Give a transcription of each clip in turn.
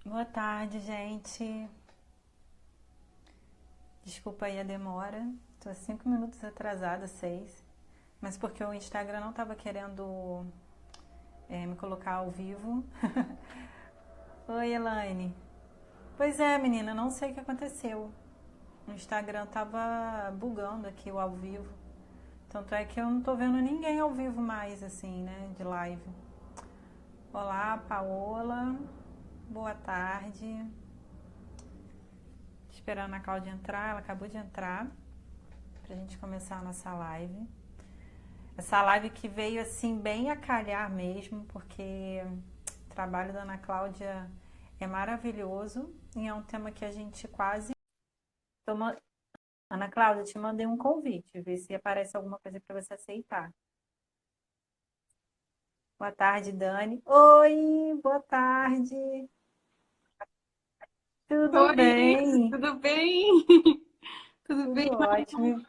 Boa tarde, gente. Desculpa aí a demora. Tô 5 minutos atrasada, 6. Mas porque o Instagram não tava querendo me colocar ao vivo. Oi, Elaine. Pois é, menina, não sei o que aconteceu. O Instagram tava bugando aqui o ao vivo. Tanto é que eu não tô vendo ninguém ao vivo mais, assim, né? De live. Olá, Paola. Boa tarde. Esperando a Cláudia entrar, ela acabou de entrar. Pra gente começar a nossa live. Essa live que veio assim bem a calhar mesmo, porque o trabalho da Ana Cláudia é maravilhoso e é um tema que a gente quase. Toma... Ana Cláudia, te mandei um convite, ver se aparece alguma coisa para você aceitar. Boa tarde, Dani. Oi, boa tarde. Tudo Oi, bem? tudo bem? Tudo bem, Tudo Maria? ótimo.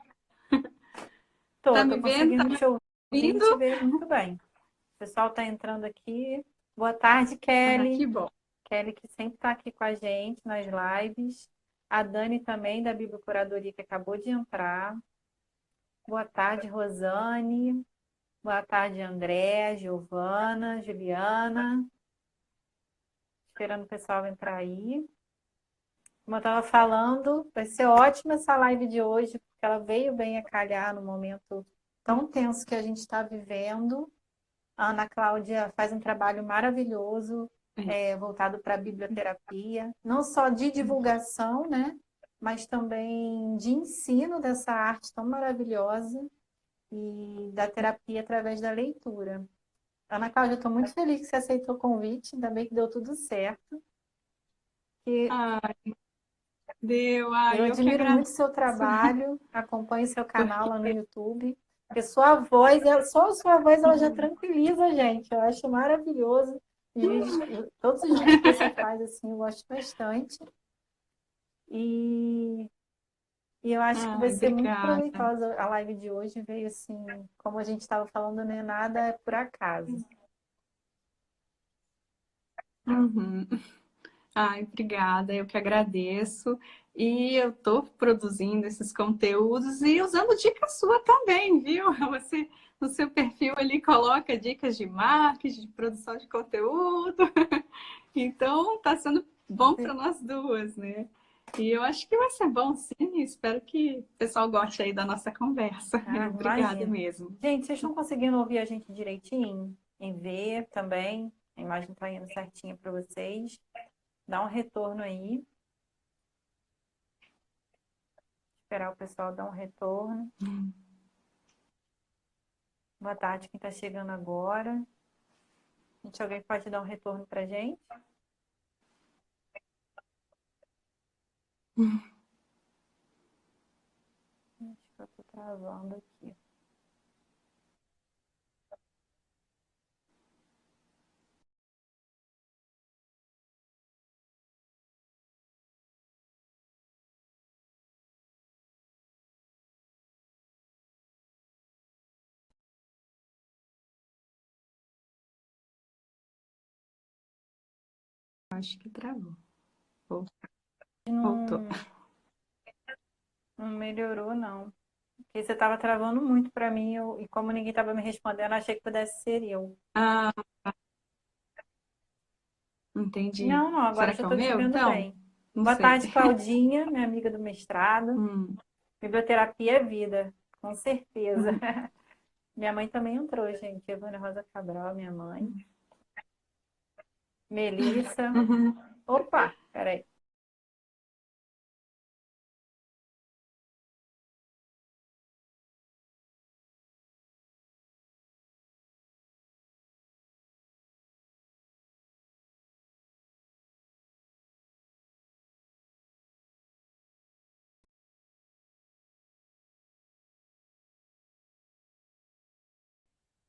Tá Tô me vendo? Tá conseguindo me te ouvir e ouvindo? te ver muito bem. O pessoal tá entrando aqui. Boa tarde, Ah, Kelly. que bom. Kelly, que sempre está aqui com a gente nas lives. A Dani também, da Bibliocuradoria, que acabou de entrar. Boa tarde, Rosane. Boa tarde, André, Giovana, Juliana. Esperando o pessoal entrar aí. Como eu estava falando, vai ser ótima essa live de hoje, porque ela veio bem a calhar no momento tão tenso que a gente está vivendo. A Ana Cláudia faz um trabalho maravilhoso, É. voltado para a biblioterapia, não só de divulgação, né, mas também de ensino dessa arte tão maravilhosa e da terapia através da leitura. Ana Cláudia, estou muito feliz que você aceitou o convite, ainda bem que deu tudo certo. Que Ai, deu. eu Ai, eu que admiro muito agradeço. o seu trabalho, acompanho seu canal lá no YouTube, porque sua voz, só a sua voz ela já tranquiliza a gente. Eu acho maravilhoso. Todos os vídeos que você faz, assim, eu gosto bastante. E, e eu acho que vai Ai, ser muito obrigada. proveitosa a live de hoje. Veio assim, como a gente estava falando, não é nada por acaso. Uhum. Ai, obrigada, eu que agradeço. E eu estou produzindo esses conteúdos e usando dicas sua também, viu? Você no seu perfil ali coloca dicas de marketing, de produção de conteúdo. Então, está sendo bom para nós duas, né? E eu acho que vai ser bom, sim. Espero que o pessoal goste aí da nossa conversa. Ah, Obrigada imagino. mesmo. Gente, vocês estão conseguindo ouvir a gente direitinho? Em ver também? A imagem está indo certinha para vocês. Dá um retorno aí. Esperar o pessoal dar um retorno. Boa tarde, quem está chegando agora. Gente, alguém pode dar um retorno para gente? Acho que eu estou travando aqui. Acho que travou. Voltou. Não, não melhorou, não. Porque você estava travando muito para mim e como ninguém estava me respondendo, achei que pudesse ser eu. Ah, entendi. Não, não, agora Será já que é o estou te meu, vendo então? bem. Não Boa sei. tarde, Claudinha, minha amiga do mestrado. Hum, Biblioterapia é vida, com certeza. hum. Minha mãe também entrou, gente. Evânia Rosa Cabral, minha mãe. Melissa. Uhum. Opa, peraí.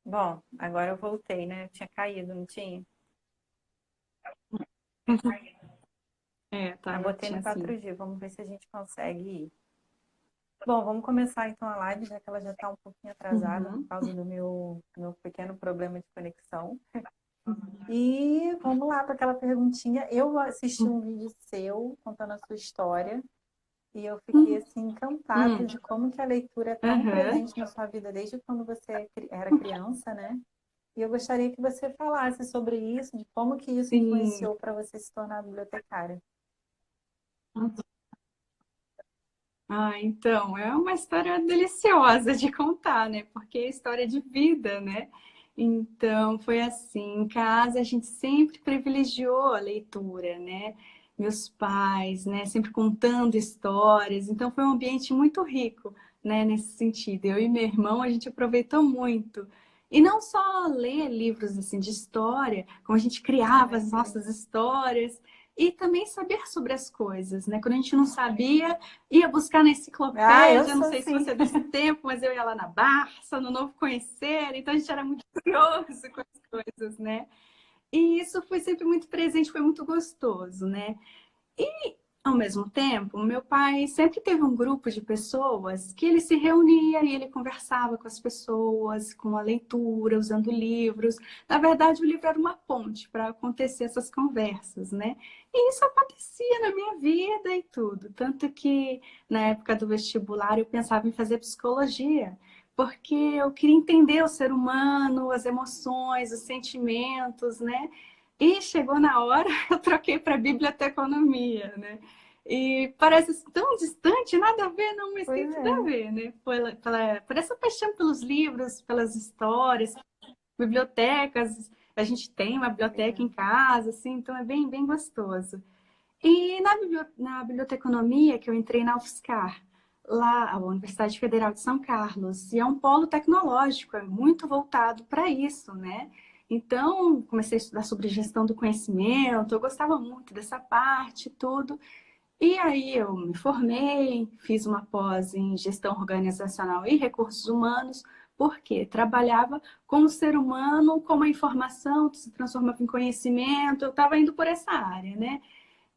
Bom, agora eu voltei, né? Eu tinha caído, não tinha? É, Eu tava, botei no tinha sim. 4G, vamos ver se a gente consegue ir. Bom, vamos começar então a live, já que ela já está um pouquinho atrasada por Uhum. causa do meu pequeno problema de conexão. E vamos lá para aquela perguntinha. Eu assisti um vídeo seu contando a sua história e eu fiquei assim encantada Hum, de como que a leitura é tão aham, presente na sua vida desde quando você era criança, né? E eu gostaria que você falasse sobre isso, de como que isso sim. influenciou para você se tornar bibliotecária. Ah, então, é uma história deliciosa de contar, né? Porque é história de vida, né? Então, foi assim, em casa a gente sempre privilegiou a leitura, né? Meus pais, né, sempre contando histórias. Então, foi um ambiente muito rico, né, nesse sentido. Eu e meu irmão, a gente aproveitou muito. E não só ler livros assim de história, como a gente criava Ai, as que legal. nossas histórias e também saber sobre as coisas, né? Quando a gente não sabia, ia buscar na Ah, eu enciclopédia, não sou sei se assim. você é desse tempo, mas eu ia lá na Barça, no Novo Conhecer, então a gente era muito curioso com as coisas, né? E isso foi sempre muito presente, foi muito gostoso, né? Ao mesmo tempo, meu pai sempre teve um grupo de pessoas que ele se reunia e ele conversava com as pessoas, com a leitura, usando livros. Na verdade, o livro era uma ponte para acontecer essas conversas, né? E isso acontecia na minha vida e tudo. Tanto que na época do vestibular eu pensava em fazer psicologia, porque eu queria entender o ser humano, as emoções, os sentimentos, né? E chegou na hora, eu troquei para biblioteconomia, né? E parece tão distante, nada a ver, não, mas tem Pois tudo a é. ver, né? Por essa paixão pelos livros, pelas histórias, bibliotecas. A gente tem uma biblioteca em Legal. casa, assim, então é bem, bem gostoso. E na biblioteconomia, que eu entrei na UFSCar, lá, a Universidade Federal de São Carlos, e é um polo tecnológico, é muito voltado para isso, né? Então, comecei a estudar sobre gestão do conhecimento, eu gostava muito dessa parte, tudo. E aí eu me formei, fiz uma pós em gestão organizacional e recursos humanos, porque trabalhava com o ser humano, como a informação se transformava em conhecimento, eu estava indo por essa área, né?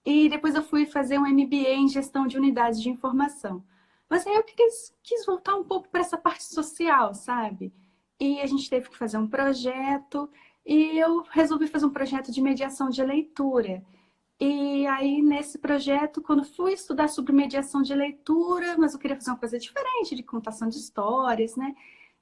E depois eu fui fazer um MBA em gestão de unidades de informação. Mas aí eu quis voltar um pouco para essa parte social, sabe? E a gente teve que fazer um projeto, e eu resolvi fazer um projeto de mediação de leitura. E aí, nesse projeto, quando fui estudar sobre mediação de leitura, mas eu queria fazer uma coisa diferente, de contação de histórias, né?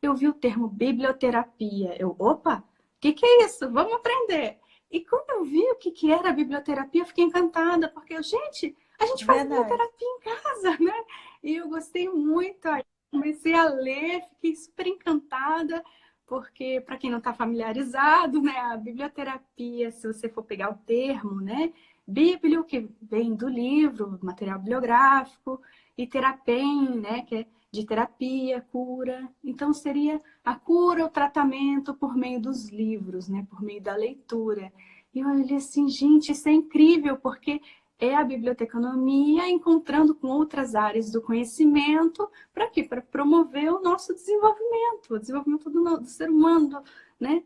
Eu vi o termo biblioterapia. Opa, que é isso? Vamos aprender. E quando eu vi o que era a biblioterapia, eu fiquei encantada, porque, gente, a gente faz Verdade. biblioterapia em casa, né? E eu gostei muito. Aí comecei a ler, fiquei super encantada, porque, para quem não está familiarizado, né, a biblioterapia, se você for pegar o termo, né? Bíblio, que vem do livro, material bibliográfico, e terapem, né, que é de terapia, cura. Então, seria a cura, o tratamento por meio dos livros, né, por meio da leitura. E eu olhei assim, gente, isso é incrível, porque é a biblioteconomia encontrando com outras áreas do conhecimento, para quê? Para promover o nosso desenvolvimento, o desenvolvimento do ser humano, né?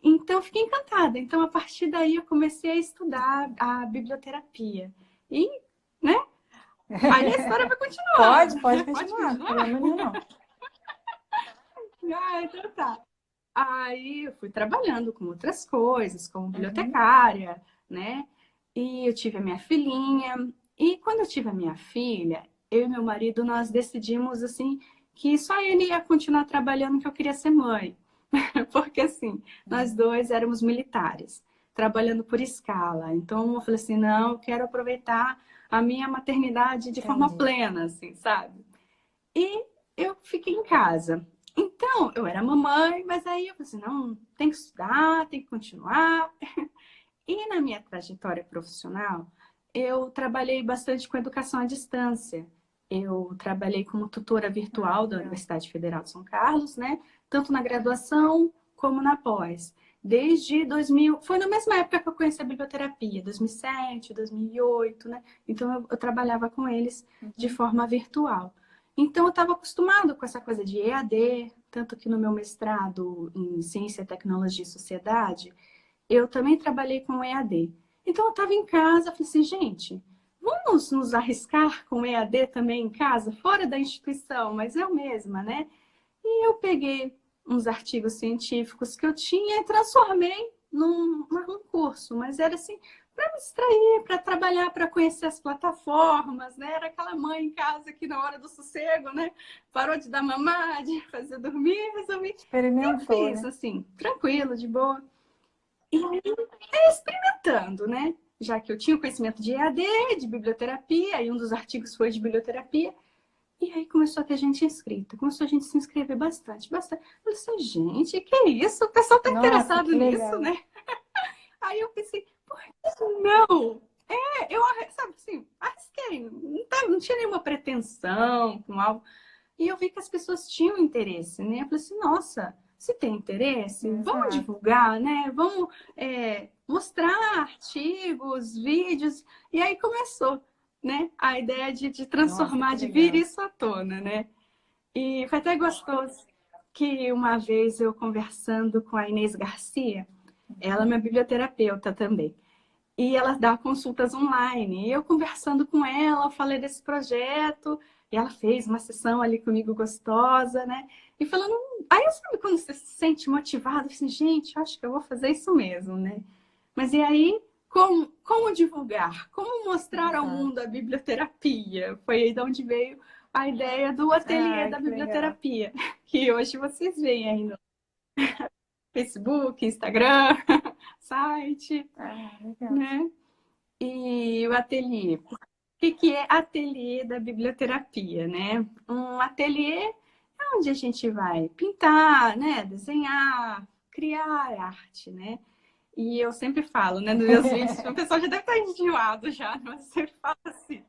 Então, eu fiquei encantada. Então, a partir daí, eu comecei a estudar a biblioterapia. E, né? Aí a história vai continuar. Pode Pode continuar, não tem continuar? problema nenhum, não. Ah, então tá. Aí eu fui trabalhando com outras coisas, como Uhum, bibliotecária, né? E eu tive a minha filhinha. E quando eu tive a minha filha, eu e meu marido, nós decidimos, assim, que só ele ia continuar trabalhando, que eu queria ser mãe. Porque assim, nós uhum. dois éramos militares, trabalhando por escala. Então eu falei assim, não, eu quero aproveitar a minha maternidade de forma Entendi. plena, assim, sabe? E eu fiquei em casa. Então, eu era mamãe, mas aí eu falei assim, não, tem que estudar, tem que continuar. E na minha trajetória profissional, eu trabalhei bastante com educação à distância. Eu trabalhei como tutora Ah, virtual da legal. Universidade Federal de São Carlos, né? Tanto na graduação como na pós. Desde 2000, foi na mesma época que eu conheci a biblioterapia, 2007, 2008, né? Então eu trabalhava com eles de Uhum, forma virtual. Então eu estava acostumado com essa coisa de EAD, tanto que no meu mestrado em Ciência, Tecnologia e Sociedade, eu também trabalhei com EAD. Então eu estava em casa, falei assim, gente, vamos nos arriscar com EAD também em casa, fora da instituição, mas eu mesma, né? E eu peguei uns artigos científicos que eu tinha e transformei num curso, mas era assim, para me distrair, para trabalhar, para conhecer as plataformas, né? Era aquela mãe em casa que na hora do sossego, né? Parou de dar mamar, de fazer dormir, resolvi. Eu Experimentou, fiz né? assim, tranquilo, de boa. E aí, experimentando, né? Já que eu tinha conhecimento de EAD, de biblioterapia, e um dos artigos foi de biblioterapia, e aí começou a ter gente inscrita, começou a gente se inscrever bastante, bastante. Eu disse, gente, que isso? O pessoal tá Nossa, interessado que nisso, legal. né? Aí eu pensei, por que não? Eu, sabe assim, arrisquei, não tinha nenhuma pretensão com algo. E eu vi que as pessoas tinham interesse, né? Eu falei assim, nossa, se tem interesse, vamos Exato. divulgar, né? Vamos mostrar artigos, vídeos. E aí começou, né? A ideia de Nossa, transformar, que de vir legal. isso à tona, né? E foi até gostoso que uma vez eu conversando com a Inês Garcia, ela é minha biblioterapeuta também. E ela dá consultas online. E eu conversando com ela, falei desse projeto, e ela fez uma sessão ali comigo gostosa, né? E falando. Aí eu sabe quando você se sente motivado, assim, gente, eu acho que eu vou fazer isso mesmo, né? Mas e aí, como divulgar? Como mostrar ao Exato. mundo a biblioterapia? Foi aí de onde veio a ideia do ateliê Ah, da que legal. biblioterapia, que hoje vocês veem aí no Facebook, Instagram, site, Ah, legal. né? E o ateliê. O que é ateliê da biblioterapia, né? Um ateliê é onde a gente vai pintar, né? Desenhar, criar arte, né? E eu sempre falo, né, nos meus vídeos, o pessoal já deve estar enjoado já, mas eu sempre falo assim,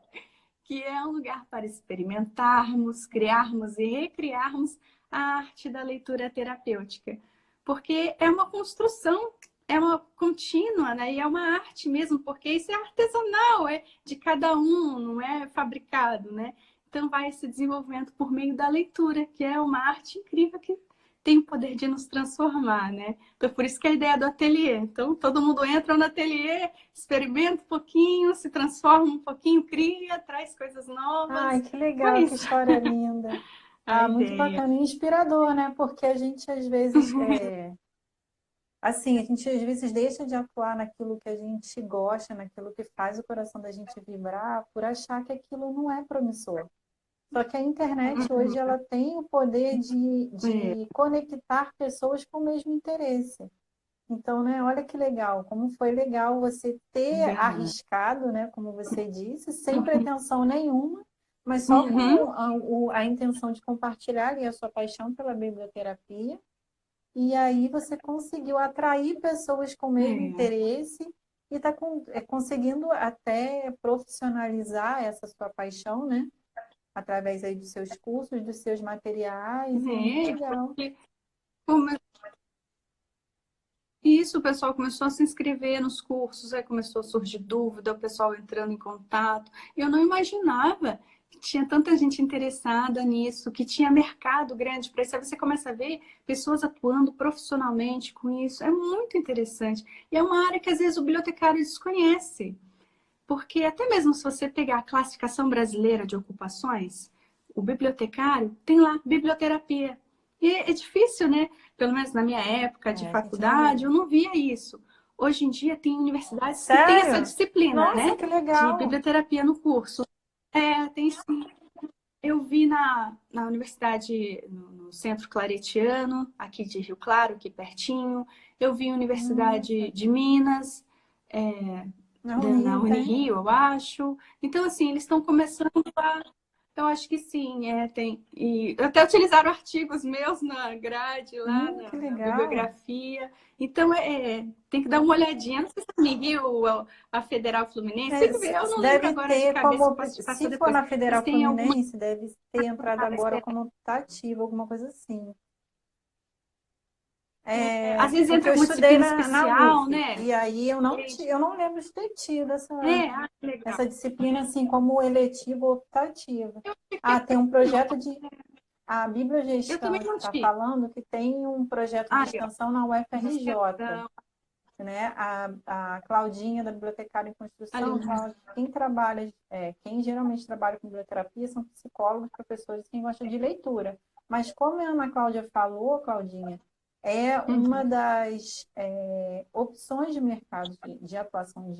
que é um lugar para experimentarmos, criarmos e recriarmos a arte da leitura terapêutica. Porque é uma construção, é uma contínua, né? E é uma arte mesmo, porque isso é artesanal, é de cada um, não é fabricado, né? Então vai esse desenvolvimento por meio da leitura, que é uma arte incrível que tem o poder de nos transformar, né? Então por isso que é a ideia do ateliê. Então todo mundo entra no ateliê, experimenta um pouquinho, se transforma um pouquinho, cria, traz coisas Ai, novas. que Foi legal, que isso história linda. a Ah, muito ideia. bacana e inspirador, né? Porque a gente às vezes assim, a gente às vezes deixa de atuar naquilo que a gente gosta, naquilo que faz o coração da gente vibrar, por achar que aquilo não é promissor. Só que a internet hoje ela tem o poder É, de conectar pessoas com o mesmo interesse. Então, né, olha que legal, como foi legal você ter verdade. arriscado, né, como você disse, sem pretensão nenhuma, mas só Uhum. com a intenção de compartilhar ali a sua paixão pela biblioterapia. E aí você conseguiu atrair pessoas com o mesmo É, interesse e está conseguindo até profissionalizar essa sua paixão, né? Através aí dos seus cursos, dos seus materiais, e muito legal. porque come- isso, o pessoal começou a se inscrever nos cursos, aí começou a surgir dúvida, o pessoal entrando em contato. Eu não imaginava que tinha tanta gente interessada nisso, que tinha mercado grande para isso. Aí você começa a ver pessoas atuando profissionalmente com isso. É muito interessante. E é uma área que às vezes o bibliotecário desconhece. Porque até mesmo se você pegar a classificação brasileira de ocupações, o bibliotecário tem lá biblioterapia. E é difícil, né? Pelo menos na minha época de É, a gente não faculdade, vê. eu não via isso. Hoje em dia tem universidades que têm essa Sério? disciplina, Nossa, né? que De legal! biblioterapia no curso. Tem sim. Eu vi na universidade, no Centro Claretiano, aqui de Rio Claro, aqui pertinho. Eu vi Universidade Nossa, de Minas, é, na na Uni tem? Unirio, eu acho. Então, assim, eles estão começando a. Eu acho que sim, tem. E até utilizaram artigos meus na grade, lá Que na legal! bibliografia. Então, tem que dar uma olhadinha. Não sei se é a Unirio, a Federal Fluminense, tem É, que ver. Eu não lembro deve agora de ter cabeça, eu como, posso te passar se for depois. na Mas Federal tem algumas. Fluminense, deve ter entrado agora como optativa, alguma coisa assim. Às É, vezes porque entra eu com uma estudei disciplina na especial, UF, né? e aí eu não lembro de ter tido Que legal. essa disciplina assim como eletiva ou optativa. Ah, tem um projeto de a Eu também bibliogestão que não está tive. falando que tem um projeto de Legal. extensão na UFRJ, Iniciação, né? A Claudinha da Bibliotecária em Construção ali. fala que quem geralmente trabalha com biblioterapia são psicólogos, professores, quem gosta de leitura. Mas como a Ana Cláudia falou, Claudinha, é uma Uhum. das opções de mercado de atuação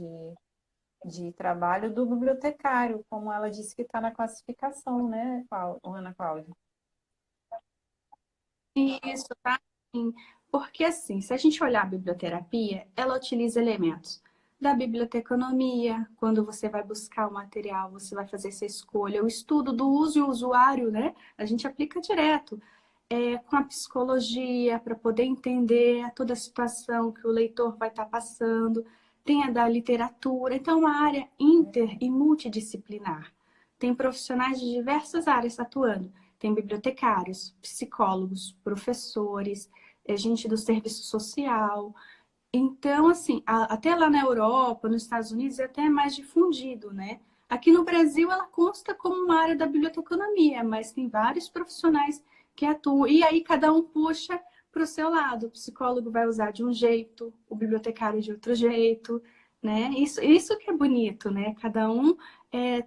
de trabalho do bibliotecário, como ela disse que está na classificação, né, Ana Cláudia? Isso, tá? Sim. Porque assim, se a gente olhar a biblioterapia, ela utiliza elementos da biblioteconomia, quando você vai buscar o material, você vai fazer essa escolha, o estudo do uso e usuário, né? A gente aplica direto. Com a psicologia, para poder entender toda a situação que o leitor vai estar passando, tem a da literatura, então é uma área inter e multidisciplinar. Tem profissionais de diversas áreas atuando. Tem bibliotecários, psicólogos, professores, gente do serviço social. Então, assim, até lá na Europa, nos Estados Unidos, é até mais difundido, né? Aqui no Brasil, ela consta como uma área da biblioteconomia, mas tem vários profissionais que atuam. E aí, cada um puxa para o seu lado. O psicólogo vai usar de um jeito, o bibliotecário de outro jeito, né? Isso que é bonito, né? Cada um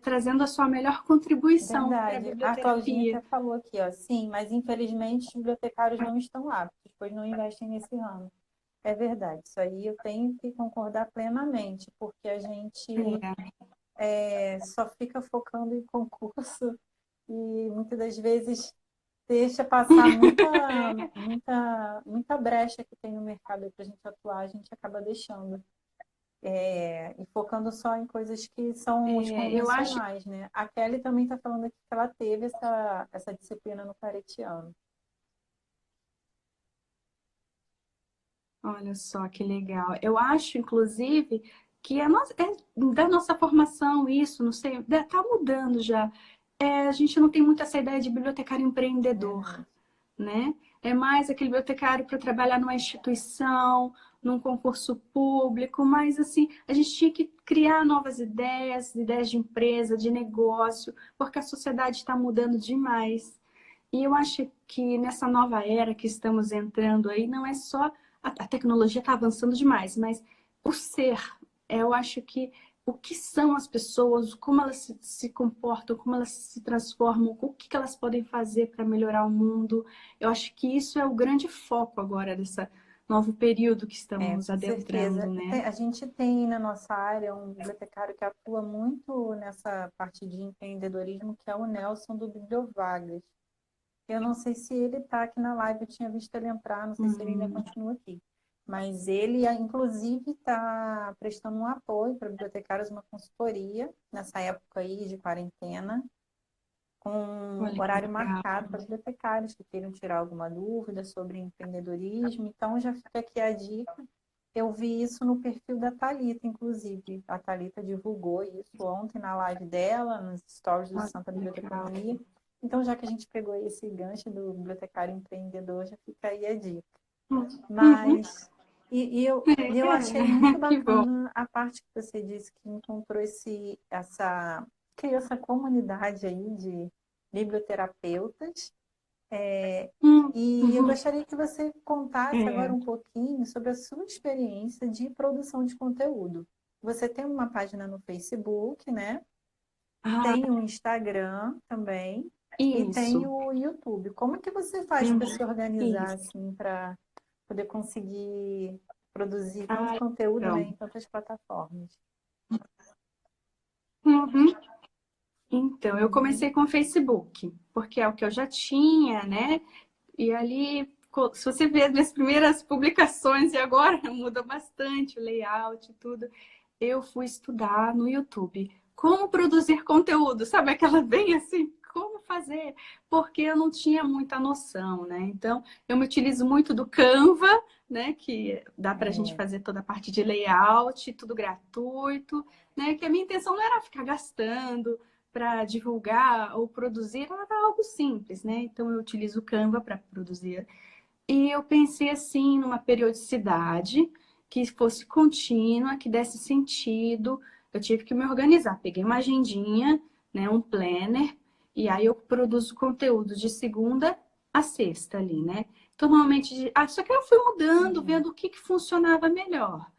trazendo a sua melhor contribuição para a Verdade. A Claudinha biblioterapia. até falou aqui, ó, sim, mas infelizmente os bibliotecários não estão aptos, pois não investem nesse ramo. É verdade, isso aí eu tenho que concordar plenamente, porque a gente É, só fica focando em concurso e muitas das vezes deixa passar muita brecha que tem no mercado para a gente atuar, a gente acaba deixando. E focando só em coisas que são os eu acho. convencionais, né? A Kelly também está falando aqui que ela teve essa disciplina no Claretiano. Olha só que legal. Eu acho, inclusive, que da nossa formação isso, não sei, está mudando já. A gente não tem muito essa ideia de bibliotecário empreendedor, Verdade. né? É mais aquele bibliotecário para trabalhar numa instituição, num concurso público, mas assim, a gente tinha que criar novas ideias, ideias de empresa, de negócio, porque a sociedade está mudando demais. E eu acho que nessa nova era que estamos entrando aí, não é só a tecnologia está avançando demais, mas o ser, eu acho que o que são as pessoas, como elas se comportam, como elas se transformam, o que elas podem fazer para melhorar o mundo. Eu acho que isso é o grande foco agora desse novo período que estamos Com adentrando, certeza. né? A gente tem na nossa área um bibliotecário que atua muito nessa parte de empreendedorismo, que é o Nelson do Bibliovagas. Eu não sei se ele está aqui na live, eu tinha visto ele entrar, não sei se ele ainda Hum, continua aqui. Mas ele, inclusive, está prestando um apoio para bibliotecários, uma consultoria, nessa época aí de quarentena, com olha que horário legal. marcado para bibliotecários que queiram tirar alguma dúvida sobre empreendedorismo. Então, já fica aqui a dica. Eu vi isso no perfil da Thalita, inclusive. A Thalita divulgou isso ontem na live dela, nos stories do Olha Santa que legal. Biblioteconomia. Então, já que a gente pegou esse gancho do bibliotecário empreendedor, já fica aí a dica. Uhum. Mas, e eu achei muito Que bom. bacana a parte que você disse que encontrou criou essa comunidade aí de biblioterapeutas. E eu Uhum. gostaria que você contasse agora É. um pouquinho sobre a sua experiência de produção de conteúdo. Você tem uma página no Facebook, né? Ah, Tem o Instagram também e tem isso. o YouTube. Como que você faz Uhum. para se organizar Isso. assim para poder conseguir produzir tanto Ah, conteúdo, né, então. em tantas plataformas? Uhum. Então, eu Uhum. comecei com o Facebook, porque é o que eu já tinha, né? E ali, se você ver as minhas primeiras publicações e agora muda bastante o layout e tudo, eu fui estudar no YouTube como produzir conteúdo, sabe aquela bem assim, como fazer, porque eu não tinha muita noção, né? Então, eu me utilizo muito do Canva, né? Que dá para a gente É, fazer toda a parte de layout, tudo gratuito, né? Que a minha intenção não era ficar gastando para divulgar ou produzir, era algo simples, né? Então, eu utilizo o Canva para produzir. E eu pensei assim numa periodicidade que fosse contínua, que desse sentido. Eu tive que me organizar. Peguei uma agendinha, né, um planner, e aí eu produzo conteúdo de segunda a sexta ali, né? Então, normalmente, só que eu fui mudando, uhum. vendo o que funcionava melhor.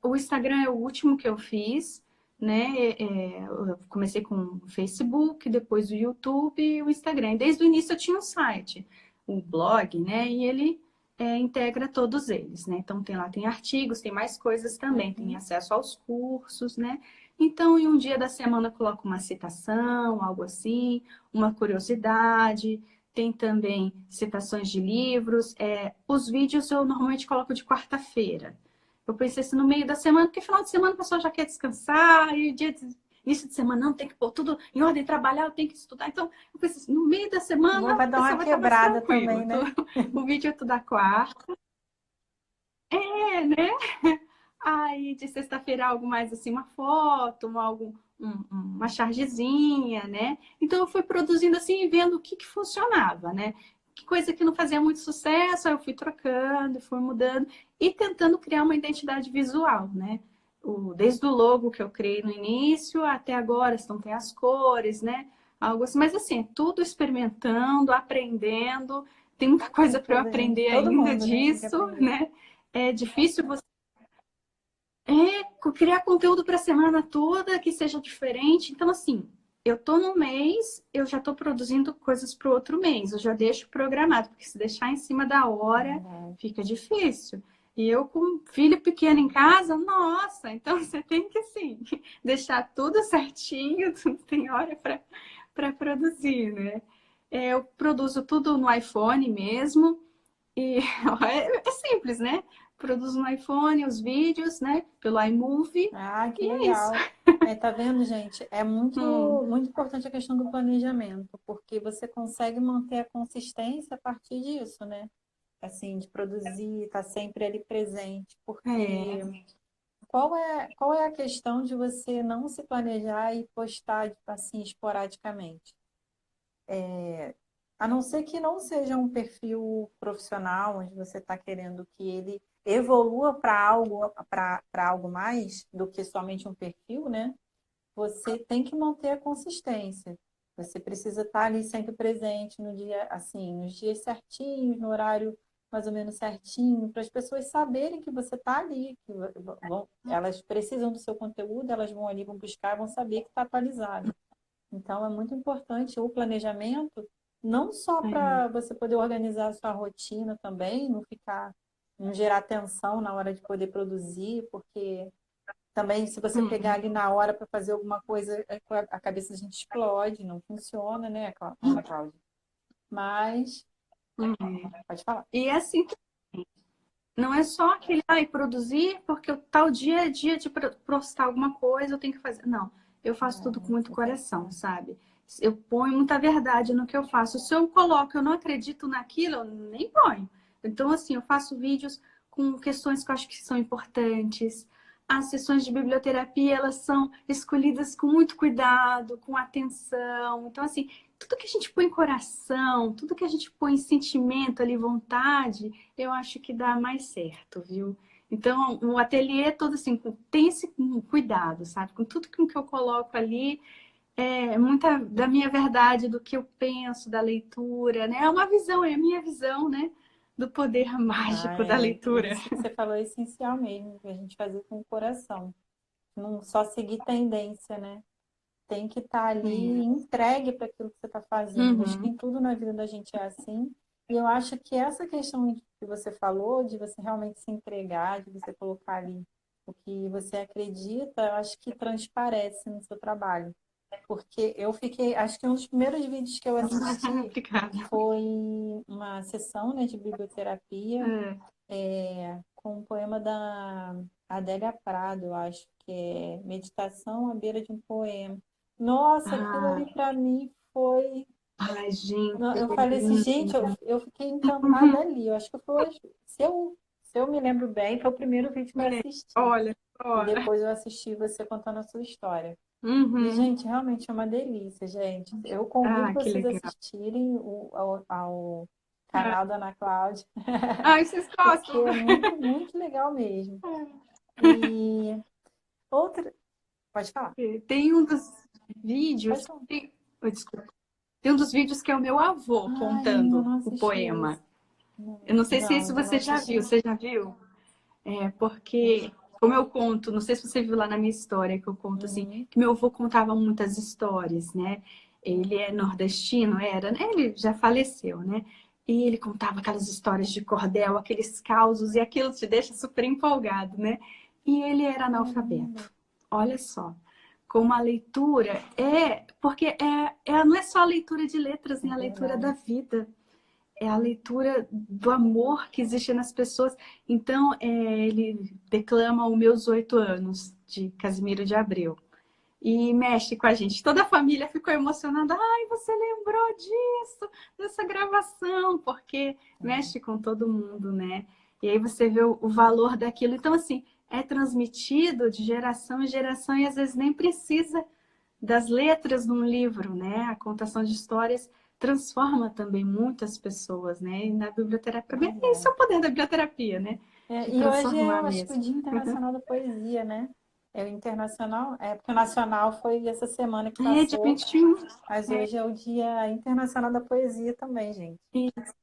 O Instagram é o último que eu fiz, né? Eu comecei com o Facebook, depois o YouTube e o Instagram. Desde o início eu tinha um site, um blog, né? E ele integra todos eles, né? Então tem lá, tem artigos, tem mais coisas também, tem acesso aos cursos, né? Então, em um dia da semana eu coloco uma citação, algo assim, uma curiosidade, tem também citações de livros. Os vídeos eu normalmente coloco de quarta-feira. Eu pensei assim no meio da semana, porque final de semana o pessoal já quer descansar, e início de semana não, tem que pôr tudo em ordem, trabalhar, eu tenho que estudar. Então, eu pensei assim, no meio da semana Vai o dar uma pessoal vai estar mais quebrada tranquilo. também, né? O vídeo é tudo da quarta. Né? Aí de sexta-feira algo mais assim, uma foto, uma chargezinha, né? Então eu fui produzindo assim, vendo o que funcionava, né? Que coisa que não fazia muito sucesso, aí eu fui trocando, fui mudando e tentando criar uma identidade visual, né? Desde o logo que eu criei no início até agora, então tem as cores, né? Algo assim, mas assim, tudo experimentando, aprendendo. Tem muita coisa para eu aprender Todo ainda mundo, né? Tem que disso, aprender. né? É difícil você criar conteúdo para a semana toda que seja diferente. Então, assim, eu tô no mês, eu já tô produzindo coisas para o outro mês. Eu já deixo programado, porque se deixar em cima da hora, fica difícil. E eu com um filho pequeno em casa, nossa, então você tem que, assim, deixar tudo certinho, tudo tem hora para produzir, né? Eu produzo tudo no iPhone mesmo. E é simples, né? Produzo no iPhone os vídeos, né? Pelo iMovie. Ah, que E é isso. legal. Tá vendo, gente? É Hum, muito importante a questão do planejamento, porque você consegue manter a consistência a partir disso, né? Assim, de produzir, estar sempre ali presente, porque é. qual é a questão de você não se planejar e postar, tipo assim, esporadicamente? A não ser que não seja um perfil profissional, onde você está querendo que ele evolua para algo mais do que somente um perfil, né? Você tem que manter a consistência. Você precisa estar ali sempre presente no dia, assim, nos dias certinhos, no horário mais ou menos certinho, para as pessoas saberem que você está ali, que elas precisam do seu conteúdo, elas vão ali, vão buscar, vão saber que está atualizado. Então, é muito importante o planejamento, não só para É. você poder organizar a sua rotina também, não gerar tensão na hora de poder produzir, porque também se você pegar Hum, ali na hora para fazer alguma coisa, a cabeça da gente explode, não funciona, né, Ana Cláudia? Mas, hum. pode falar. E assim, não é só aquele, produzir, porque o tal dia é dia de postar alguma coisa, eu tenho que fazer. Não, eu faço tudo com muito Você tem coração, sabe? Eu ponho muita verdade no que eu faço. Se eu coloco, eu não acredito naquilo, eu nem ponho. Então, assim, eu faço vídeos com questões que eu acho que são importantes. As sessões de biblioterapia, elas são escolhidas com muito cuidado, com atenção. Então, assim, tudo que a gente põe em coração, tudo que a gente põe em sentimento ali, vontade, eu acho que dá mais certo, viu? Então, o ateliê todo assim, tem esse cuidado, sabe? Com tudo que eu coloco ali, muita da minha verdade, do que eu penso da leitura, né? É uma visão, é a minha visão, né? Do poder Ah, mágico da leitura. isso que você falou é essencial mesmo, a gente fazer com o coração. Não só seguir tendência, né? Tem que estar ali É. entregue para aquilo que você está fazendo. Acho que Uhum. em tudo na vida da gente é assim. E eu acho que essa questão que você falou, de você realmente se entregar, de você colocar ali o que você acredita, eu acho que transparece no seu trabalho. Porque eu fiquei, acho que um dos primeiros vídeos que eu assisti Obrigada. foi uma sessão, né, de biblioterapia É. com um poema da Adélia Prado, eu acho que é Meditação à beira de um poema. Nossa, aquilo ali Ah, para mim foi. ai, gente, Eu é falei assim, gente, lindo. eu fiquei encantada ali. Eu acho que foi, se eu me lembro bem, foi o primeiro vídeo que eu assisti. Olha, E olha. depois eu assisti você contando a sua história. E, Uhum. gente, realmente é uma delícia, gente. Eu convido Ah, que vocês a legal. assistirem ao canal da Ana Cláudia, Ai, vocês porque gostam? é muito, muito legal mesmo. E outra. Pode falar. Tem um dos Pode vídeos. falar. Desculpa. Tem um dos vídeos que é o meu avô Ai, ainda contando não o assisti esse. poema. Eu Não, não sei se não, isso ainda não você já assisti. viu. Você já viu? Porque, como eu conto, não sei se você viu lá na minha história, que eu conto assim, Uhum, que meu avô contava muitas histórias, né? Ele é nordestino, era, né? Ele já faleceu, né? E ele contava aquelas histórias de cordel, aqueles causos, e aquilo te deixa super empolgado, né? E ele era analfabeto. Olha só, como a leitura porque não é só a leitura de letras, né? A leitura da vida. É a leitura do amor que existe nas pessoas. Então, ele declama Os Meus 8 Anos, de Casimiro de Abreu. E mexe com a gente. Toda a família ficou emocionada. Ai, você lembrou disso, dessa gravação, porque mexe com todo mundo, né? E aí você vê o valor daquilo. Então, assim, é transmitido de geração em geração e às vezes nem precisa das letras num livro, né? A contação de histórias transforma também muitas pessoas, né? E na biblioterapia, esse é o poder da biblioterapia, né? De E hoje é, transformar eu acho que o mesmo. Dia Internacional da Poesia, né? É o internacional, porque o nacional foi essa semana que É, dia passou, 21. mas hoje é o Dia Internacional da Poesia também, gente. Isso.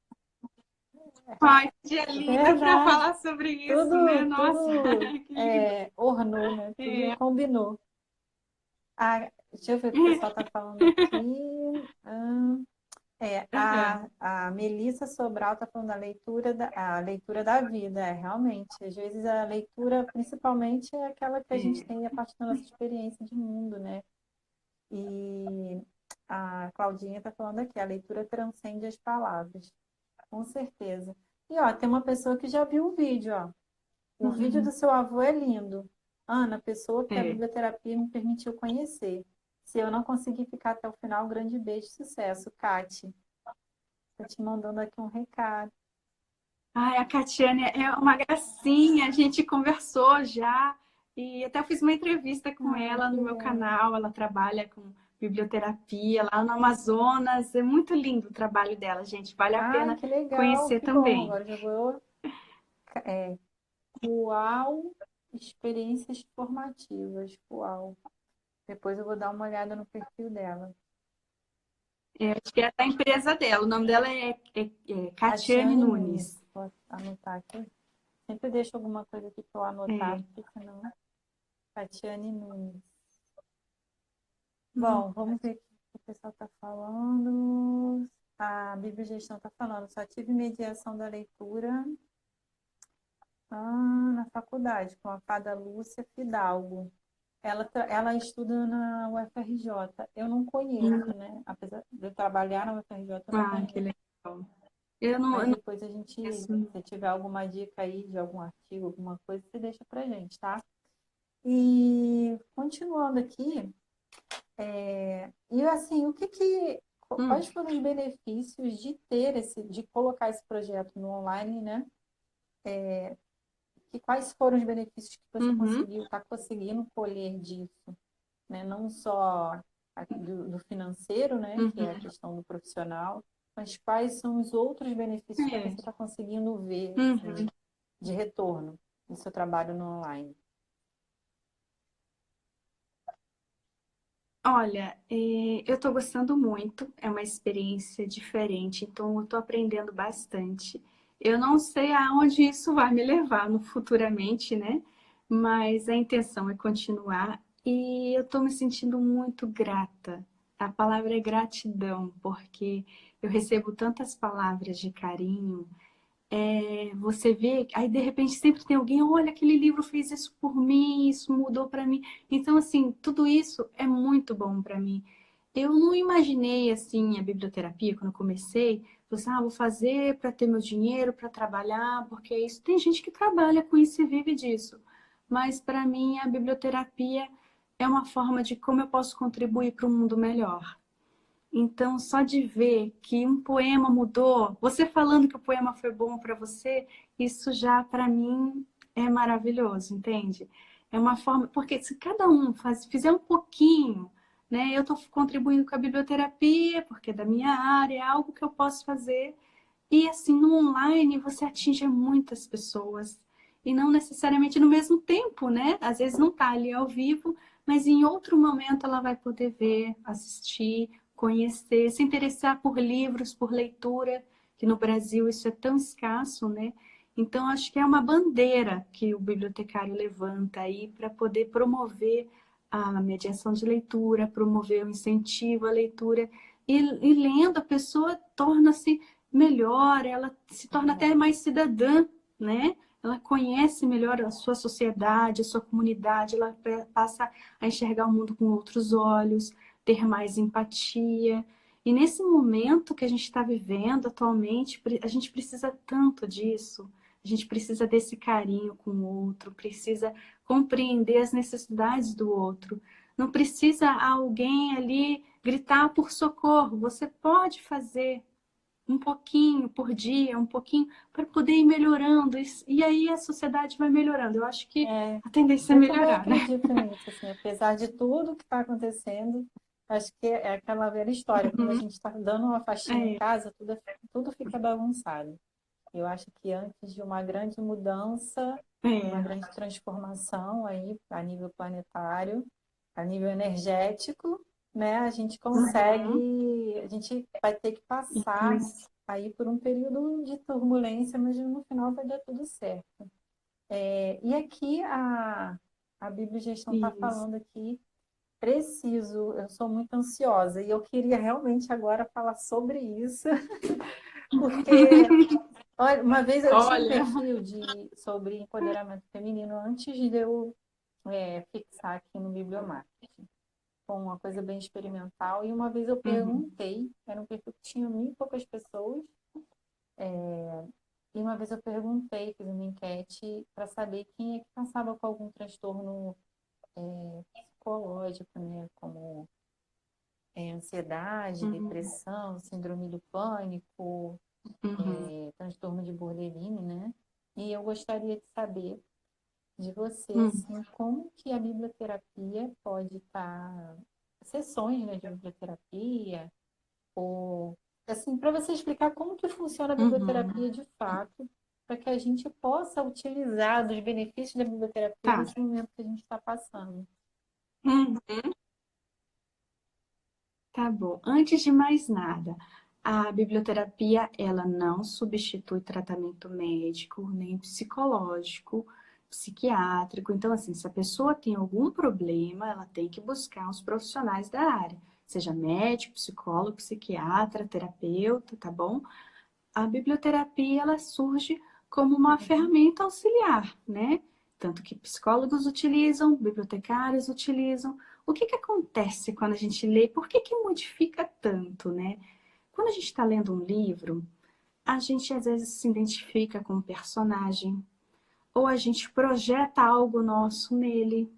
Ai, que dia lindo para Verdade. falar sobre isso, né? Nossa, Tudo que lindo. ornou, né? Tudo É. combinou. Ah, deixa eu ver o que o pessoal está falando aqui. A Melissa Sobral está falando da leitura a leitura da vida, realmente. Às vezes a leitura, principalmente, é aquela que a gente tem a partir da nossa experiência de mundo, né? E a Claudinha está falando aqui, a leitura transcende as palavras, com certeza. E ó, tem uma pessoa que já viu o vídeo, ó. O vídeo do seu avô é lindo. Ana, pessoa que a É. biblioterapia me permitiu conhecer. Se eu não conseguir ficar até o final, um grande beijo e sucesso, Kati. Estou te mandando aqui um recado. Ai, a Catiane é uma gracinha, a gente conversou já e até fiz uma entrevista com Ai, ela que no meu legal. canal. Ela trabalha com biblioterapia lá no Amazonas. É muito lindo o trabalho dela, gente. Vale a Ai, pena que legal, conhecer que bom. também. Agora já vou. Uau, experiências formativas. Uau. Depois eu vou dar uma olhada no perfil dela. É, acho que é da empresa dela. O nome dela é Catiane Tatiane Nunes. Nunes. Vou anotar aqui. Sempre deixo alguma coisa aqui para eu anotar, É. porque senão. Tatiane Nunes. Hum. Bom, vamos ver o que o pessoal está falando. A Bibliogestão está falando. Só tive mediação da leitura na faculdade, com a fada Lúcia Fidalgo. Ela estuda na UFRJ. Eu não conheço, né? Apesar de eu trabalhar na UFRJ, eu não Ah, que conheço. legal. Eu Mas não depois a gente, conheço. se tiver alguma dica aí de algum artigo, alguma coisa, você deixa pra gente, tá? E continuando aqui, e assim, Hum. quais foram os benefícios de de colocar esse projeto no online, né? E quais foram os benefícios que você Uhum. está conseguindo colher disso, né? Não só do financeiro, né? Que é a Uhum. questão do profissional, mas quais são os outros benefícios que É. você está conseguindo ver, Uhum. assim, de retorno do seu trabalho no online? Olha, eu estou gostando muito, é uma experiência diferente, então eu estou aprendendo bastante. Eu não sei aonde isso vai me levar no futuramente, né? Mas a intenção é continuar e eu estou me sentindo muito grata. A palavra é gratidão, porque eu recebo tantas palavras de carinho, você vê, aí de repente sempre tem alguém, olha, aquele livro fez isso por mim, isso mudou para mim. Então, assim, tudo isso é muito bom para mim. Eu não imaginei, assim, a biblioterapia, quando eu comecei, você, vou fazer para ter meu dinheiro, para trabalhar, porque é isso. Tem gente que trabalha com isso e vive disso. Mas para mim, a biblioterapia é uma forma de como eu posso contribuir para um mundo melhor. Então, só de ver que um poema mudou, você falando que o poema foi bom para você, isso já para mim é maravilhoso, entende? É uma forma, porque se cada um fizer um pouquinho, né? Eu estou contribuindo com a biblioterapia, porque é da minha área, é algo que eu posso fazer. E assim, no online você atinge muitas pessoas. E não necessariamente no mesmo tempo, né? Às vezes não está ali ao vivo, mas em outro momento ela vai poder ver, assistir, conhecer, se interessar por livros, por leitura, que no Brasil isso é tão escasso, né? Então acho que é uma bandeira que o bibliotecário levanta aí para poder promover a mediação de leitura, promover o incentivo à leitura. E lendo, a pessoa torna-se melhora, ela se torna até mais cidadã, né? Ela conhece melhor a sua sociedade, a sua comunidade, ela passa a enxergar o mundo com outros olhos, ter mais empatia. E nesse momento que a gente está vivendo atualmente, a gente precisa tanto disso. A gente precisa desse carinho com o outro, precisa compreender as necessidades do outro. Não precisa alguém ali gritar por socorro. Você pode fazer um pouquinho por dia, um pouquinho, para poder ir melhorando. E aí a sociedade vai melhorando. Eu acho que É, a tendência é eu também melhorar, né? acredito nisso, assim, apesar de tudo que está acontecendo, acho que é aquela velha história, quando a Uhum. gente está dando uma faxina em É, casa, tudo fica bagunçado. Eu acho que antes de uma grande mudança, uma é. grande transformação aí a nível planetário, a nível energético, né, Uhum. a gente vai ter que passar Isso. aí por um período de turbulência, mas no final vai dar tudo certo. E aqui a Bíblia Gestão está Isso. falando aqui, preciso, eu sou muito ansiosa e eu queria realmente agora falar sobre isso, porque olha, uma vez eu tinha um Olha. perfil sobre empoderamento feminino antes de eu fixar aqui no Bibliomarketing, com uma coisa bem experimental, e uma vez eu Uhum. perguntei, era um perfil que tinha 1.000 e poucas pessoas, e uma vez eu perguntei, fiz uma enquete para saber quem é que passava com algum transtorno psicológico, né? Como ansiedade, Uhum. depressão, síndrome do pânico, Uhum. transtorno de Borderline, né? E eu gostaria de saber de você, Uhum. assim, como que a biblioterapia pode estar, sessões, né, de biblioterapia, ou, assim, para você explicar como que funciona a Uhum. biblioterapia de fato, para que a gente possa utilizar dos benefícios da biblioterapia Tá. nesse momento que a gente está passando. Uhum. Tá bom. Antes de mais nada, a biblioterapia, ela não substitui tratamento médico, nem psicológico, psiquiátrico. Então, assim, se a pessoa tem algum problema, ela tem que buscar os profissionais da área, seja médico, psicólogo, psiquiatra, terapeuta, tá bom? A biblioterapia, ela surge como uma Uhum. ferramenta auxiliar, né? Tanto que psicólogos utilizam, bibliotecários utilizam. O que que acontece quando a gente lê? Por que que modifica tanto, né? Quando a gente está lendo um livro, a gente às vezes se identifica com um personagem, ou a gente projeta algo nosso nele.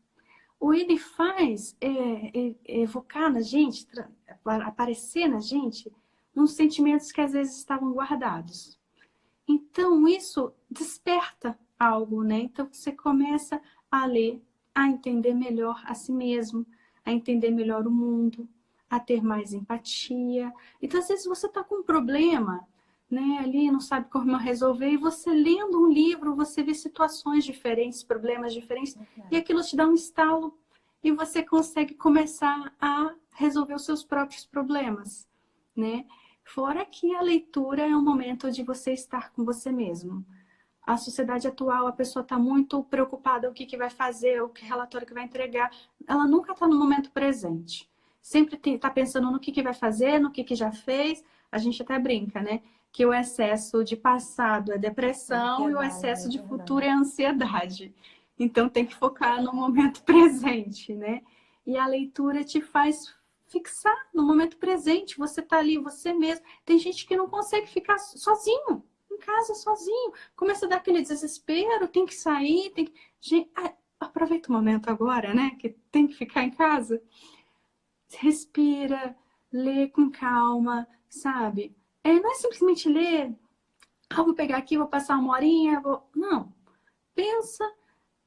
O ele faz evocar na gente, aparecer na gente, uns sentimentos que às vezes estavam guardados. Então, isso desperta algo, né? Então, você começa a ler, a entender melhor a si mesmo, a entender melhor o mundo, a ter mais empatia. Então, às vezes, você está com um problema, né? Ali não sabe como resolver, e você lendo um livro, você vê situações diferentes, problemas diferentes, e aquilo te dá um estalo, e você consegue começar a resolver os seus próprios problemas, né? Fora que a leitura é um momento de você estar com você mesmo. A sociedade atual, a pessoa está muito preocupada com o que, que vai fazer, o que relatório que vai entregar. Ela nunca está no momento presente. Sempre está pensando no que vai fazer, no que já fez. A gente até brinca, né? Que o excesso de passado é depressão e o Ansiedade, excesso é de futuro verdade. é ansiedade. Então tem que focar no momento presente, né? E a leitura te faz fixar no momento presente. Você está ali, você mesmo. Tem gente que não consegue ficar sozinho, em casa, sozinho. Começa a dar aquele desespero, tem que sair, tem que. Gente, aproveita o momento agora, né? Que tem que ficar em casa. Respira, lê com calma, sabe? Não é simplesmente ler, vou pegar aqui, vou passar uma horinha, vou. Não. Pensa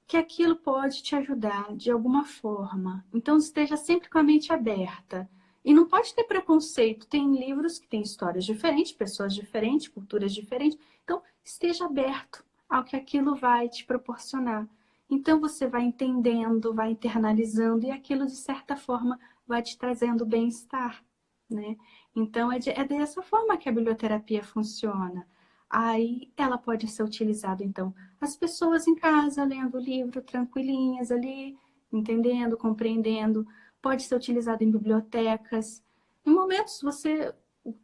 que aquilo pode te ajudar de alguma forma. Então esteja sempre com a mente aberta. E não pode ter preconceito. Tem livros que têm histórias diferentes, pessoas diferentes, culturas diferentes. Então esteja aberto ao que aquilo vai te proporcionar. Então você vai entendendo, vai internalizando e aquilo de certa forma vai te trazendo bem-estar, né? Então é dessa forma que a biblioterapia funciona. Aí ela pode ser utilizada então as pessoas em casa lendo o livro tranquilinhas ali, entendendo, compreendendo. Pode ser utilizado em bibliotecas. Em momentos você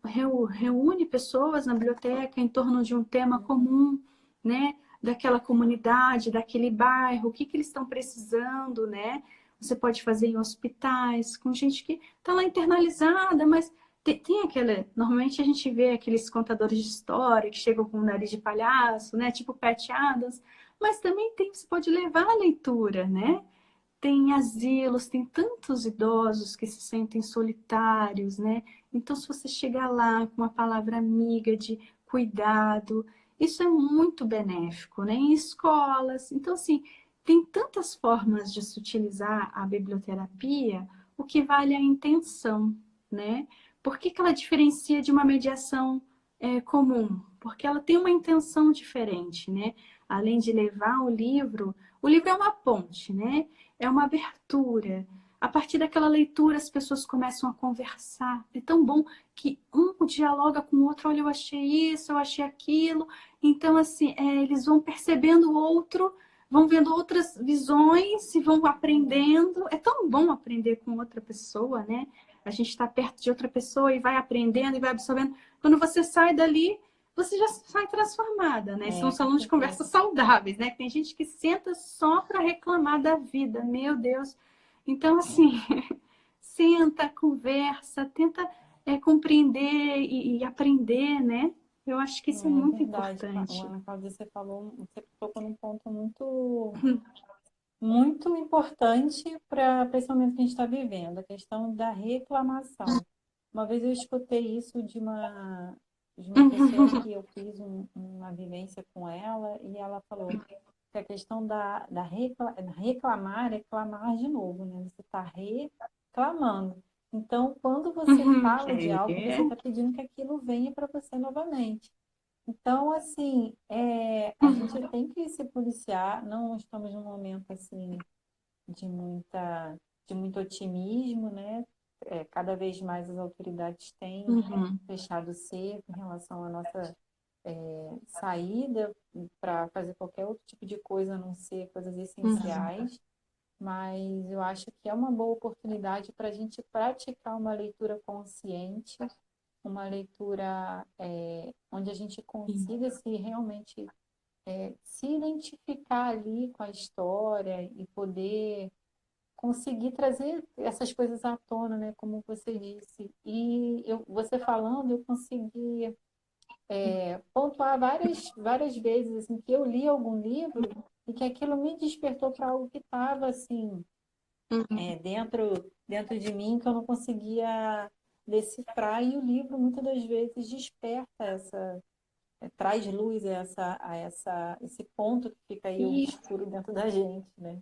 reúne pessoas na biblioteca em torno de um tema comum, né? Daquela comunidade, daquele bairro, o que que eles estão precisando, né? Você pode fazer em hospitais, com gente que está lá internalizada, mas tem aquela. Normalmente a gente vê aqueles contadores de história que chegam com o nariz de palhaço, né? Tipo Pat Adams, mas também tem, você pode levar a leitura, né? Tem asilos, tem tantos idosos que se sentem solitários, né? Então, se você chegar lá com uma palavra amiga de cuidado, isso é muito benéfico, né? Em escolas. Então, assim, tem tantas formas de se utilizar a biblioterapia, o que vale é a intenção, né? Por que que ela diferencia de uma mediação comum? Porque ela tem uma intenção diferente, né? Além de levar o livro é uma ponte, né? É uma abertura. A partir daquela leitura, as pessoas começam a conversar. É tão bom que um dialoga com o outro. Olha, eu achei isso, eu achei aquilo. Então, assim, eles vão percebendo o outro, vão vendo outras visões e vão aprendendo. É tão bom aprender com outra pessoa, né? A gente está perto de outra pessoa e vai aprendendo e vai absorvendo. Quando você sai dali, você já sai transformada, né? São Com salões de certeza. conversa saudáveis, né? Tem gente que senta só para reclamar da vida, meu Deus. Então, assim, senta, conversa, tenta compreender e aprender, né? Eu acho que isso é É muito verdade. importante. Ana Cláudia, você falou, você tocou num ponto muito importante para esse momento que a gente está vivendo, a questão da reclamação. Uma vez eu escutei isso de uma pessoa que eu fiz uma vivência com ela, e ela falou que a questão reclamar é clamar de novo, né? Você está reclamando. Então, quando você fala de algo, você está pedindo que aquilo venha para você novamente. Então, assim, a gente tem que se policiar, não estamos num momento assim de muita, de muito otimismo, né? Cada vez mais as autoridades têm Uhum, fechado o cerco em relação à nossa saída para fazer qualquer outro tipo de coisa, a não ser coisas uhum, essenciais. Mas eu acho que é uma boa oportunidade para a gente praticar uma leitura consciente, uma leitura onde a gente sim. consiga se realmente se identificar ali com a história e poder conseguir trazer essas coisas à tona, né? Como você disse. E você falando, eu consegui pontuar várias vezes assim, que eu li algum livro e que aquilo me despertou para algo que estava assim Uhum. dentro de mim que eu não conseguia decifrar, e o livro muitas das vezes desperta traz luz esse ponto que fica aí E obscuro dentro da gente, né?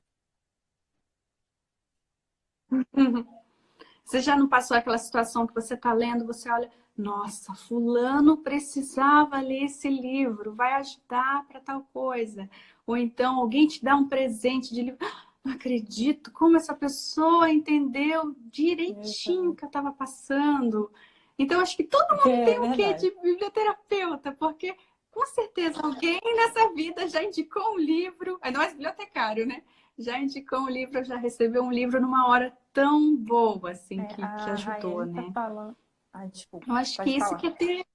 você já não passou aquela situação que você está lendo, você olha, nossa, fulano precisava ler esse livro, vai ajudar para tal coisa. Ou então alguém te dá um presente de livro. "Ah, não acredito como essa pessoa entendeu direitinho o Exato. que eu estava passando. Então, acho que todo mundo É tem o quê verdade. de biblioterapeuta, porque com certeza alguém nessa vida já indicou um livro, ainda mais bibliotecário, né? Já indicou um livro, já recebeu um livro numa hora tão boa, assim, que A ajudou, Rayane está né? falando. Ah, desculpa, Eu acho que pode isso falar. que é ter.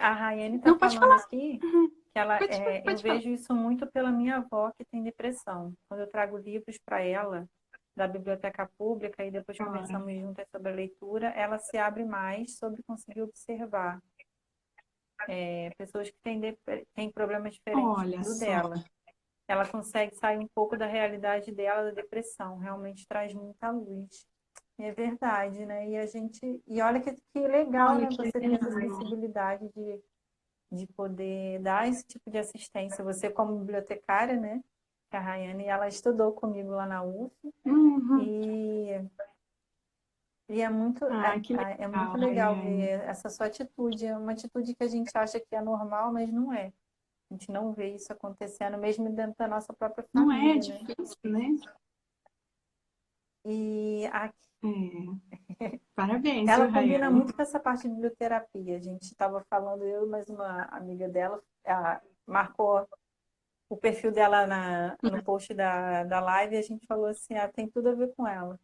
A Rayane está Não, pode falando falar. aqui que eu Pode falar. vejo isso muito pela minha avó que tem depressão. Quando eu trago livros para ela da biblioteca pública e depois Ora, conversamos juntas sobre a leitura, ela se abre mais sobre conseguir observar pessoas que têm problemas diferentes olha do só. dela. Ela consegue sair um pouco da realidade dela, da depressão. Realmente traz muita luz. É verdade, né? E olha que legal, Olha né? que Você ter essa legal. sensibilidade de poder dar esse tipo de assistência. Você como bibliotecária, né? Que a Rayane, ela estudou comigo lá na UF Uhum. e, e Ai, que é muito legal, legal Rayane. ver essa sua atitude. É uma atitude que a gente acha que é normal, mas não é. A gente não vê isso acontecendo, mesmo dentro da nossa própria Não é família, né? difícil, né? E É. Parabéns, ela viu, combina Rayane? muito com essa parte de biblioterapia. A gente estava falando, eu e mais uma amiga dela, ela marcou o perfil dela no post da live, e a gente falou assim, tem tudo a ver com ela.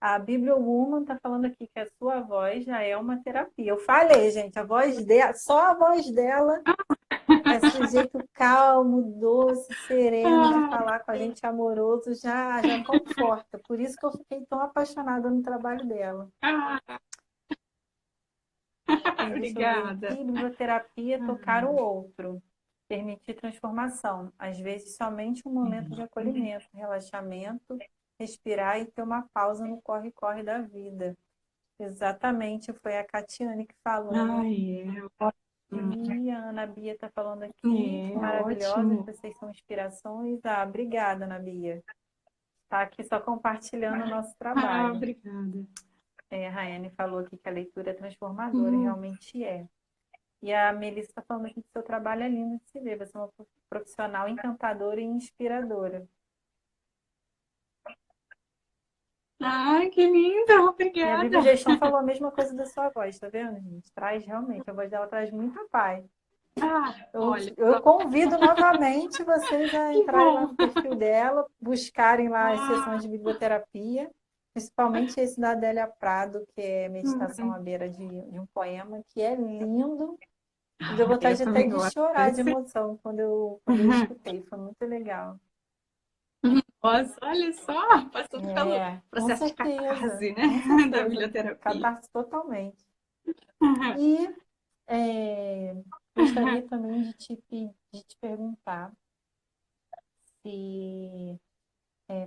A Bibliowoman está falando aqui que a sua voz já é uma terapia. Eu falei, gente, a voz dela, só a voz dela, esse jeito calmo, doce, sereno de Ah, falar com a gente, amoroso, já conforta. Por isso que eu fiquei tão apaixonada no trabalho dela. ah, Deixa eu ver obrigada. aqui. Biblioterapia, tocar o Ah, outro. Permitir transformação. Às vezes, somente um momento de acolhimento, relaxamento, respirar e ter uma pausa no corre-corre da vida. Exatamente, foi a Catiane que falou, né? ai, é ótimo. E a Ana Bia está falando aqui, que É maravilhosas, ótimo. vocês são inspirações. Ah, obrigada, Ana Bia. Está aqui só compartilhando o nosso Ah, trabalho. obrigada. A Raiane falou aqui que a leitura é transformadora, e Hum. realmente é. E a Melissa está falando aqui que seu trabalho é lindo de se ver, você é uma profissional encantadora e inspiradora. Ai, que lindo, E a obrigada. Bibliogestão falou a mesma coisa da sua voz, tá vendo, gente? Traz realmente, a voz dela traz muita paz. Ah, Eu, olha, eu convido novamente vocês a que entrarem lá bom. no perfil dela, buscarem lá as sessões Ah, de biblioterapia, principalmente esse da Adélia Prado, que é Meditação hum. à beira de um poema, que é lindo. Me deu Ah, eu vontade até também de gosto. chorar de emoção quando eu escutei, foi muito legal. Nossa, olha só, passou pelo É, processo de catarse, né, com da certeza, biblioterapia. catarse totalmente. E gostaria também de te perguntar se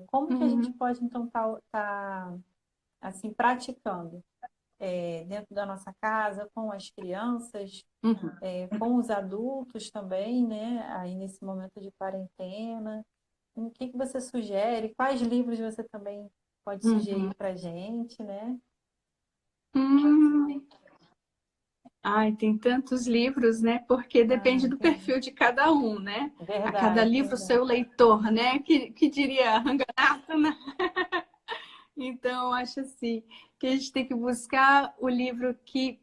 como que a gente Uhum, pode então estar assim praticando dentro da nossa casa com as crianças, uhum, com os adultos também, né? Aí nesse momento de quarentena, o que que você sugere? Quais livros você também pode sugerir uhum. para a gente, né? Hum. Ai, tem tantos livros, né? Porque depende Ah, do tem. perfil de cada um, né? A cada Verdade, livro, verdade. seu leitor, né? Que diria Ranganato, né? Então, eu acho assim, que a gente tem que buscar o livro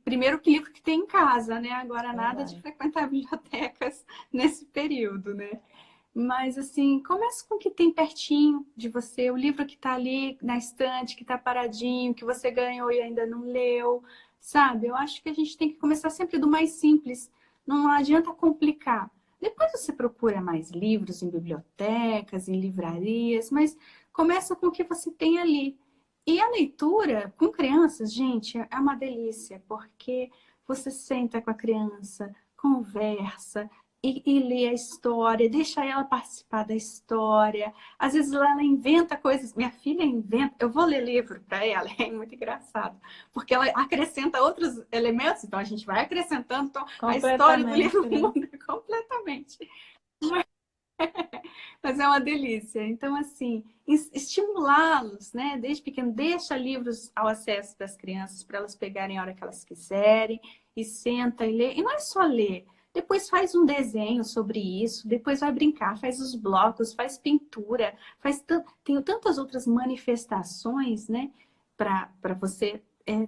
primeiro que livro que tem em casa, né? Agora nada de Verdade. frequentar bibliotecas nesse período, né? Mas assim, comece com o que tem pertinho de você, o livro que está ali na estante, que está paradinho, que você ganhou e ainda não leu, sabe? Eu acho que a gente tem que começar sempre do mais simples, não adianta complicar. Depois você procura mais livros em bibliotecas, em livrarias, mas começa com o que você tem ali. E a leitura com crianças, gente, é uma delícia, porque você senta com a criança, conversa, e lê a história, deixa ela participar da história. Às vezes ela inventa coisas. Minha filha inventa. Eu vou ler livro para ela, é muito engraçado, porque ela acrescenta outros elementos, então a gente vai acrescentando, então a história do livro Completamente, né? muda completamente. Mas é uma delícia. Então, assim, estimulá-los, né? Desde pequeno, deixa livros ao acesso das crianças para elas pegarem a hora que elas quiserem e senta e lê. E não é só ler. Depois faz um desenho sobre isso, depois vai brincar, faz os blocos, faz pintura, tem tantas outras manifestações, né? Para você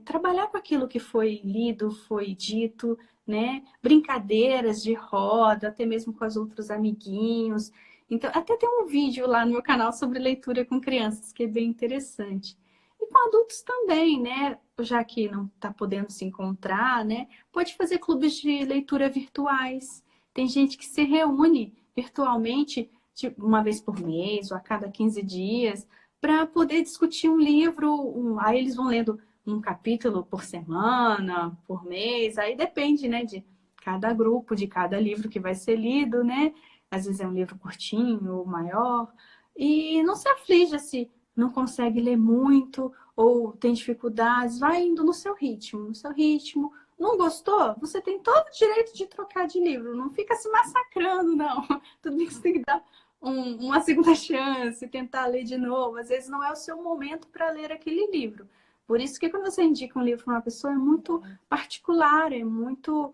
trabalhar com aquilo que foi lido, foi dito, né? Brincadeiras de roda, até mesmo com os outros amiguinhos. Então, até tem um vídeo lá no meu canal sobre leitura com crianças, que é bem interessante. E com adultos também, né? Já que não está podendo se encontrar, né? Pode fazer clubes de leitura virtuais. Tem gente que se reúne virtualmente tipo, uma vez por mês ou a cada 15 dias para poder discutir um livro. Aí eles vão lendo um capítulo por semana, por mês. Aí depende, né, de cada grupo, de cada livro que vai ser lido, né? Às vezes é um livro curtinho ou maior, e não se aflija se não consegue ler muito ou tem dificuldades, vai indo no seu ritmo, no seu ritmo. Não gostou? Você tem todo o direito de trocar de livro, não fica se massacrando, não. Tudo bem que você tem que dar uma segunda chance, tentar ler de novo. Às vezes não é o seu momento para ler aquele livro. Por isso que quando você indica um livro para uma pessoa é muito particular, é muito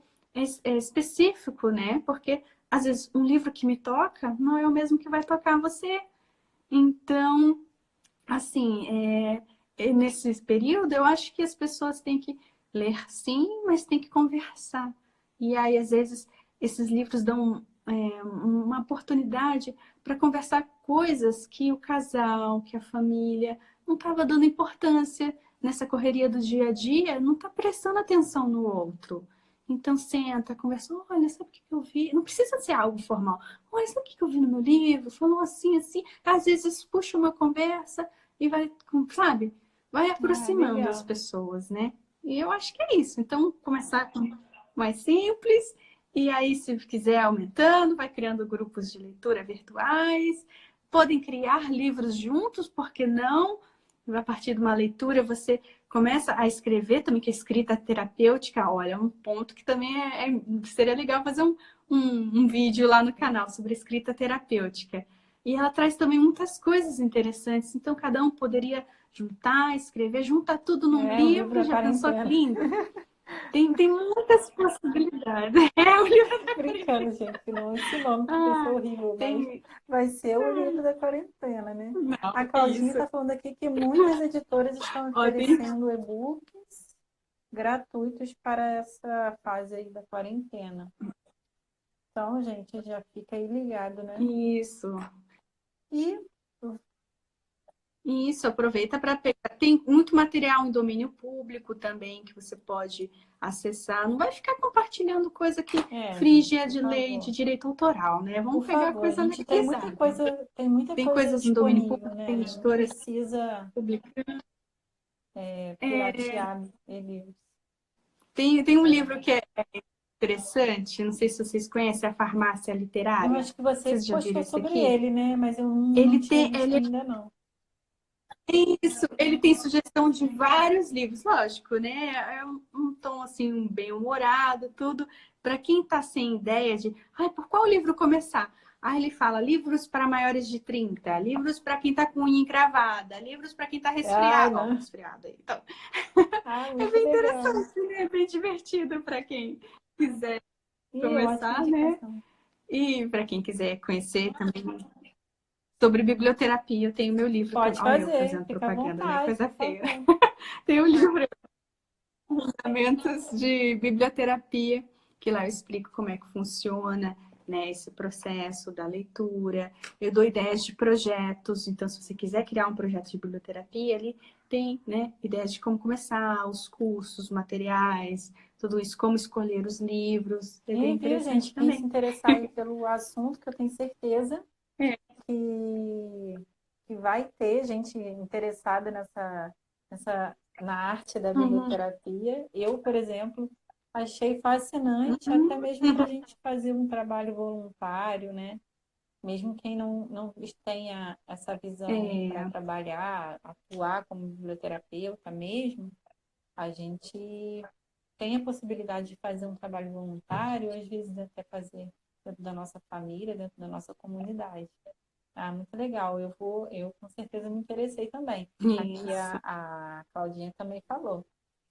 específico, né? Porque às vezes um livro que me toca não é o mesmo que vai tocar você. Então, assim, nesse período eu acho que as pessoas têm que ler sim, mas têm que conversar. E aí, às vezes, esses livros dão uma oportunidade para conversar coisas que o casal, que a família não estava dando importância nessa correria do dia a dia, não está prestando atenção no outro. Então senta, conversa, olha, sabe o que eu vi? Não precisa ser algo formal. Olha, sabe o que eu vi no meu livro? Falou assim, assim. Às vezes puxa uma conversa e vai, sabe? Vai Ah, aproximando as legal. pessoas, né? E eu acho que é isso. Então, começar com mais simples, e aí, se quiser aumentando, vai criando grupos de leitura virtuais. Podem criar livros juntos, por que não? A partir de uma leitura, você começa a escrever também, que a escrita terapêutica, olha, é um ponto que também seria legal fazer um vídeo lá no canal sobre escrita terapêutica. E ela traz também muitas coisas interessantes, então cada um poderia juntar, escrever, junta tudo num É, o livro livro, da já pensou que quarentena. lindo? Tem muitas possibilidades. É o livro da Brincando, quarentena. gente, que não esse nome, porque vai ser Ah, horrível, mas tem. vai ser o livro da quarentena, né? Não, A que Claudinha isso. está falando aqui que muitas editoras estão Ó, tem. oferecendo e-books gratuitos para essa fase aí da quarentena. Então, gente, já fica aí ligado, né? Isso. E Isso, aproveita para pegar. Tem muito material em domínio público também que você pode acessar. Não vai ficar compartilhando coisa que gente, infringe a por de lei de favor. direito autoral, né? Por Vamos pegar favor, a coisa gente legalizada. Então, tem muita tem coisa coisas no domínio disponível, público, né? tem A gente não editoras precisa publicando. piratear livros. Tem um livro que é interessante, não sei se vocês conhecem, A Farmácia Eu Literária. acho que você Vocês que já viram postou esse sobre aqui? ele, né? Mas eu não Ele tinha tem, visto ele ainda, não. Isso, ele tem sugestão de vários livros, lógico, né? É um tom assim bem humorado, tudo. Para quem está sem ideia de, ai, por qual livro começar? Aí ele fala livros para maiores de 30, livros para quem está com unha encravada, livros para quem está Ai, resfriado, ó, não. resfriado aí. Então, Ai, é muito bem legal. interessante, né? É bem divertido para quem quiser E ótima começar, né? indicação. E para quem quiser conhecer também sobre biblioterapia, eu tenho meu livro também. Pode Olha, eu fazer, fazendo fica à propaganda, né? vontade, Coisa por feia. favor. Tem um livro Fundamentos de Biblioterapia, que lá eu explico como é que funciona, né, esse processo da leitura. Eu dou ideias de projetos, então se você quiser criar um projeto de biblioterapia, ali tem, né, ideias de como começar, os cursos, os materiais, tudo isso, como escolher os livros. É E bem envia, gente, interessante quem se também. interessar aí pelo assunto, que eu tenho certeza É. que, que vai ter gente interessada na arte da Uhum, biblioterapia. Eu, por exemplo, achei fascinante, até uhum, mesmo para a gente fazer um trabalho voluntário, né? Mesmo quem não tenha essa visão para é, trabalhar, atuar como biblioterapeuta mesmo, a gente tem a possibilidade de fazer um trabalho voluntário, às vezes até fazer dentro da nossa família, dentro da nossa comunidade. Ah, muito legal. Eu com certeza me interessei também. Aqui isso. a Claudinha também falou.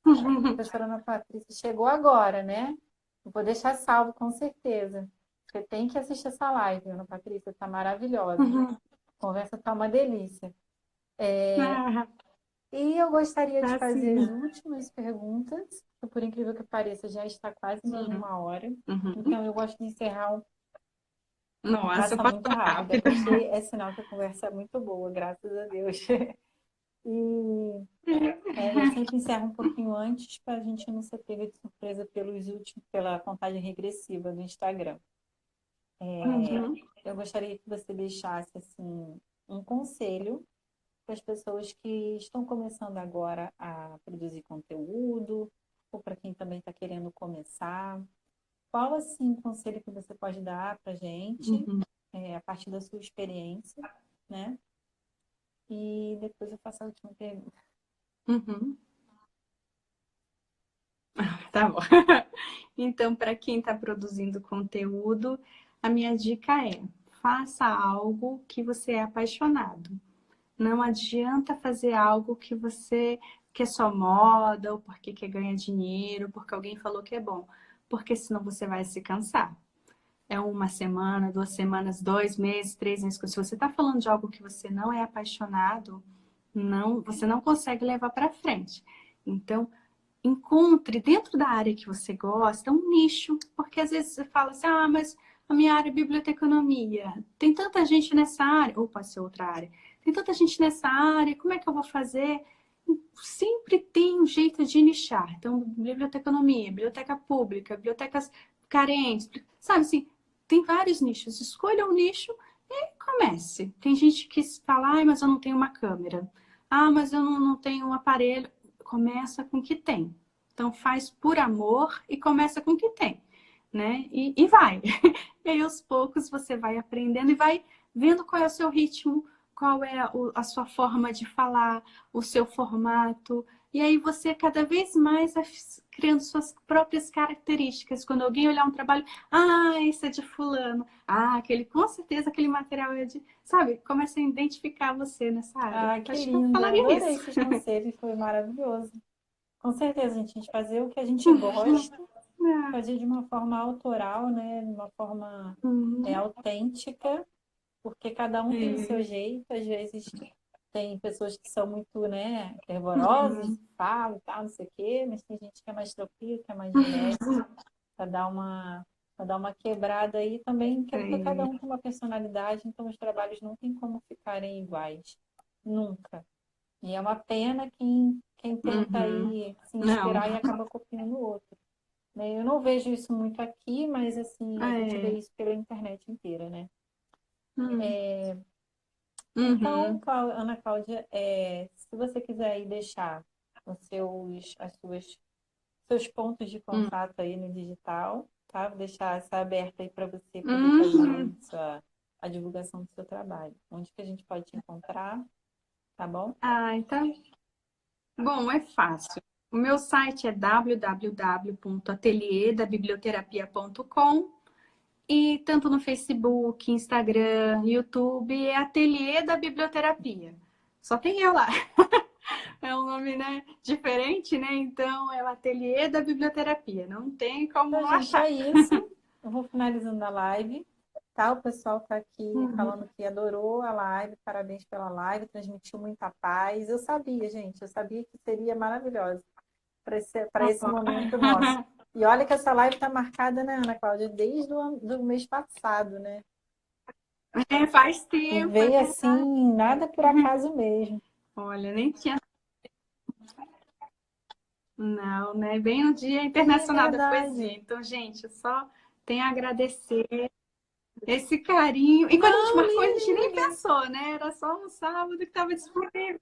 A professora Ana Patrícia chegou agora, né? Eu vou deixar salvo com certeza. Você tem que assistir essa live, Ana Patrícia, tá maravilhosa. Uhum. A conversa tá uma delícia. Ah, E eu gostaria de tá fazer sim. as últimas perguntas, que por incrível que pareça, já está quase dando Uhum. uma hora. Uhum. Então eu gosto de encerrar Nossa, passa muito passou rápida, rápido. porque é sinal que a conversa é muito boa, graças a Deus. E eu sempre encerro um pouquinho antes para a gente não ser pega de surpresa pela contagem regressiva do Instagram. Uhum. Eu gostaria que você deixasse assim um conselho para as pessoas que estão começando agora a produzir conteúdo, ou para quem também está querendo começar. Qual assim o conselho que você pode dar para a gente, Uhum. a partir da sua experiência, né? E depois eu faço a última pergunta. Uhum. Tá bom. Então, para quem está produzindo conteúdo, a minha dica é: faça algo que você é apaixonado. Não adianta fazer algo que você quer só moda, ou porque quer ganhar dinheiro, porque alguém falou que é bom, porque senão você vai se cansar. É uma semana, 2 semanas, 2 meses, 3 meses. Se você está falando de algo que você não é apaixonado, não, você não consegue levar para frente. Então, encontre dentro da área que você gosta um nicho, porque às vezes você fala assim, ah, mas a minha área é biblioteconomia, tem tanta gente nessa área, ou pode ser outra área, tem tanta gente nessa área, como é que eu vou fazer? Sempre tem um jeito de nichar. Então, biblioteconomia, biblioteca pública, bibliotecas carentes, sabe assim, tem vários nichos. Escolha um nicho e comece. Tem gente que fala, ai, mas eu não tenho uma câmera. Ah, mas eu não tenho um aparelho. Começa com o que tem. Então, faz por amor e começa com o que tem, né? E vai. E aí, aos poucos, você vai aprendendo e vai vendo qual é o seu ritmo, qual é a sua forma de falar, o seu formato. E aí você cada vez mais vai criando suas próprias características. Quando alguém olhar um trabalho, ah, esse é de fulano. Ah, aquele, com certeza aquele material é de... Sabe? Começa a identificar você nessa área. Ah, que Acho que eu lindo. falaria Adorei isso. esses conselhos, foi maravilhoso. Com certeza, gente, a gente fazer o que a gente gosta, fazer de uma forma autoral, né? De uma forma autêntica, porque cada um tem o seu jeito. Às vezes tem pessoas que são muito, né, fervorosas, falam e tal, não sei o quê, mas tem gente que é mais tranquila, que é mais relax, para dar uma quebrada aí também, porque cada um tem uma personalidade, então os trabalhos não tem como ficarem iguais. Nunca. E é uma pena quem tenta aí se Não. inspirar e acaba copiando o outro. Né? Eu não vejo isso muito aqui, mas assim, a gente vê isso pela internet inteira, né? Então, Ana Cláudia, se você quiser aí deixar seus pontos de contato aí no digital, tá? Vou deixar essa aberta aí para você poder fazer a divulgação do seu trabalho. Onde que a gente pode te encontrar, tá bom? Ah, então... Bom, é fácil. O meu site é www.atelierdabiblioterapia.com e tanto no Facebook, Instagram, YouTube, é Ateliê da Biblioterapia. Só tem eu lá. É um nome, né, diferente, né? Então é o Ateliê da Biblioterapia. Não tem como Então, não gente, achar. é isso. Eu vou finalizando a live. Tá? O pessoal tá aqui falando que adorou a live, parabéns pela live, transmitiu muita paz. Eu sabia, gente, eu sabia que seria maravilhosa para esse momento nosso. E olha que essa live está marcada, né, Ana Cláudia, desde do mês passado, né? É, faz E tempo, é veio verdade. assim, nada por acaso mesmo. Olha, nem tinha. Não, né? Bem no Dia É Internacional da verdade. Poesia. Então, gente, eu só tenho a agradecer esse carinho. E quando a gente Não, marcou, a gente nem nem liguei. pensou, né? Era só um sábado que estava disponível.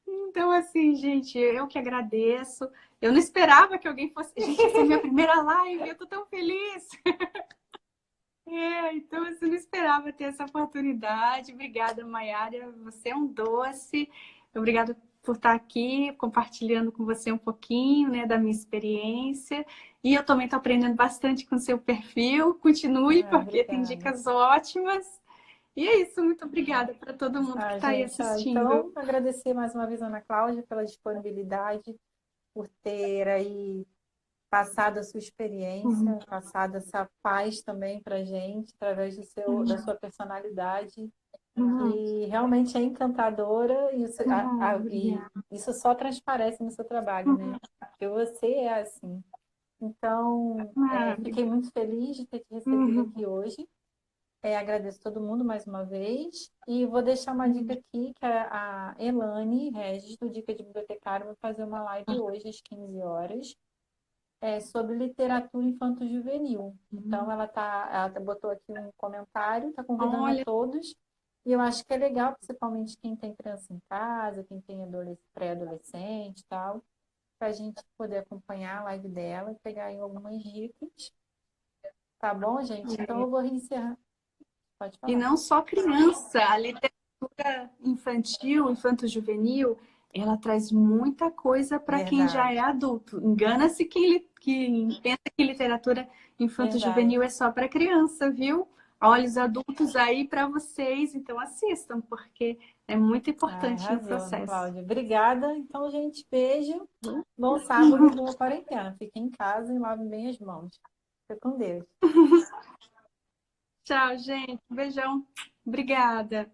Então, assim, gente, eu que agradeço. Eu não esperava que alguém fosse. Gente, essa é a minha primeira live, eu tô tão feliz. Então, assim, eu não esperava ter essa oportunidade. Obrigada, Maiara. Você é um doce. Obrigada por estar aqui, compartilhando com você um pouquinho, né, da minha experiência. E eu também estou aprendendo bastante com o seu perfil. Continue, Ah, porque tem obrigada. dicas ótimas. E é isso, muito obrigada para todo mundo que Ah, está aí gente, assistindo. então agradecer mais uma vez a Ana Cláudia pela disponibilidade, por ter aí passado a sua experiência, passado essa paz também para gente, através da sua personalidade, que realmente é encantadora e e Obrigada. isso só transparece no seu trabalho, né? Porque você é assim. Então, fiquei muito feliz de ter te recebido aqui hoje. Agradeço todo mundo mais uma vez. E vou deixar uma dica aqui, que a Elane Regis, do Dica de Bibliotecário, vai fazer uma live hoje às 15 horas sobre literatura infanto-juvenil. Então, ela botou aqui um comentário, está convidando a Olha, todos. E eu acho que é legal, principalmente quem tem criança em casa, quem tem pré-adolescente e tal, para a gente poder acompanhar a live dela e pegar aí algumas dicas. Tá bom, gente? Então, eu vou encerrar. Pode e falar. não só criança, a literatura infantil, infanto-juvenil, ela traz muita coisa para quem já é Verdade, adulto. Engana-se quem pensa que literatura verdade. infanto-juvenil é só para criança, viu? Olhos adultos aí para vocês, então assistam, porque é muito Ah, importante no arrasou, Ana processo. Cláudia. Obrigada. Então, gente, beijo. Bom sábado e boa quarentena. Fiquem em casa e lavem bem as mãos. Fica com Deus. Tchau, gente. Beijão. Obrigada.